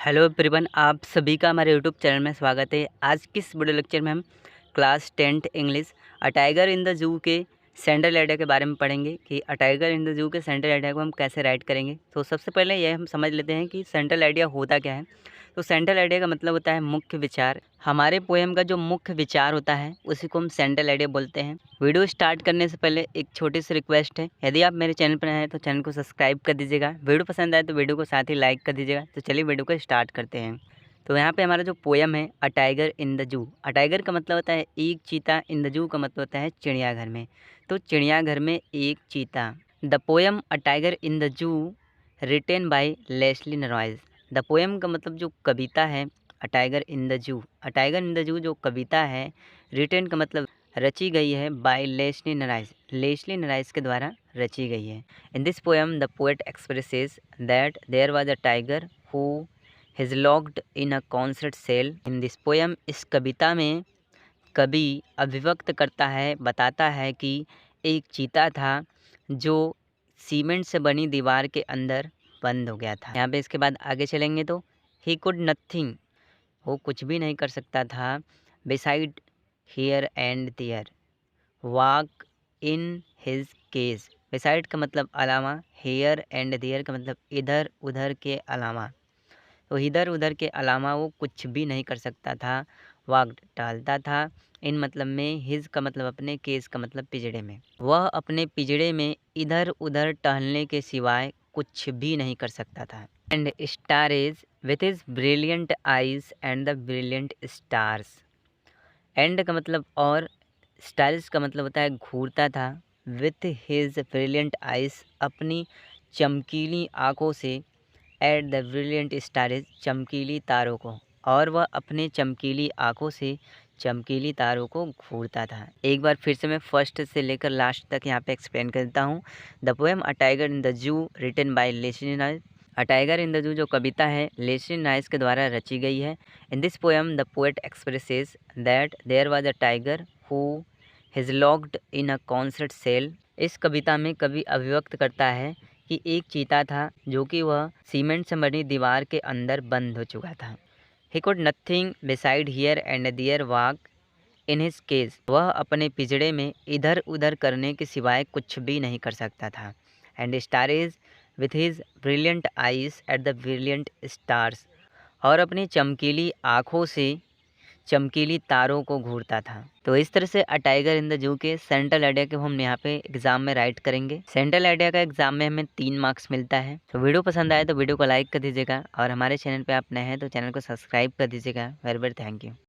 Hello everyone, आप सभी का हमारे यूट्यूब चैनल में स्वागत है। आज की इस वीडियो लेक्चर में हम class 10th English a tiger in the जू के सेंट्रल आइडिया के बारे में पढ़ेंगे कि अ टाइगर इन द जू के सेंट्रल आइडिया को हम कैसे राइट करेंगे। तो सबसे पहले यह हम समझ लेते हैं कि सेंट्रल आइडिया होता क्या है। तो सेंट्रल आइडिया का मतलब होता है मुख्य विचार। हमारे पोएम का जो मुख्य विचार होता है उसी को हम सेंट्रल आइडिया बोलते हैं। वीडियो स्टार्ट करने से पहले एक छोटी सी रिक्वेस्ट है, यदि आप मेरे चैनल पर नए हैं तो चैनल को सब्सक्राइब कर दीजिएगा। वीडियो पसंद आए तो वीडियो को साथ ही लाइक कर दीजिएगा। तो चलिए वीडियो को स्टार्ट करते हैं। तो यहाँ पे हमारा जो पोएम है अ टाइगर इन द जू, अ टाइगर का मतलब होता है एक चीता, इन द जू का मतलब होता है चिड़ियाघर में। तो चिड़ियाघर में एक चीता। The poem a tiger in the zoo written by Leslie Norris. The poem का मतलब जो कविता है अ टाइगर इन द जू, अ टाइगर इन द जू जो कविता है, रिटेन का मतलब रची गई है by Leslie Norris, Leslie Norris के द्वारा रची गई है। In this poem the poet expresses that there was a tiger who is locked in a concert cell. In this poem, इस कविता में कवि अभिव्यक्त करता है, बताता है कि एक चीता था जो सीमेंट से बनी दीवार के अंदर बंद हो गया था। यहाँ पे इसके बाद आगे चलेंगे तो ही कुड नथिंग, वो कुछ भी नहीं कर सकता था। Beside here and there, walk in his cage. Beside का मतलब अलावा, हेयर एंड देयर का मतलब इधर उधर के अलावा। तो इधर उधर के अलावा वो कुछ भी नहीं कर सकता था। वॉक्ड टहलता था, इन मतलब में, हिज का मतलब अपने, केस का मतलब पिजड़े में। वह अपने पिजड़े में इधर उधर टहलने के सिवाय कुछ भी नहीं कर सकता था। And stargazes with his brilliant eyes and the brilliant stars. And का मतलब और, स्टार्स का मतलब होता है घूरता था। विथ हिज ब्रिलियंट आइज, अपनी चमकीली आँखों से, एट द ब्रिलियंट स्टार्स, चमकीली तारों को, और वह अपने चमकीली आँखों से चमकीली तारों को घूरता था। एक बार फिर से मैं फर्स्ट से लेकर लास्ट तक यहाँ पे एक्सप्लेन कर देता हूँ। The poem a tiger in the zoo written by Leslie Norris. A tiger in the zoo जो कविता है लेस्ली नॉइस के द्वारा रची गई है। In this poem the poet expresses that there was a tiger who is locked in a concert cell. इस कविता में कवि अभिव्यक्त करता है कि एक चीता था जो कि वह सीमेंट से बनी दीवार के अंदर बंद हो चुका था। He could nothing beside here and there walk in his cage. वह अपने पिजड़े में इधर उधर करने के सिवाय कुछ भी नहीं कर सकता था। And stargazes with his brilliant eyes at the brilliant stars, और अपनी चमकीली आँखों से चमकीली तारों को घूरता था। तो इस तरह से अ टाइगर इन द जू के सेंट्रल आइडिया को हम यहाँ पे एग्जाम में राइट करेंगे। सेंट्रल आइडिया का एग्जाम में हमें 3 मार्क्स मिलता है। तो वीडियो पसंद आए तो वीडियो को लाइक कर दीजिएगा, और हमारे चैनल पे आप नए हैं तो चैनल को सब्सक्राइब कर दीजिएगा। Very very thank you.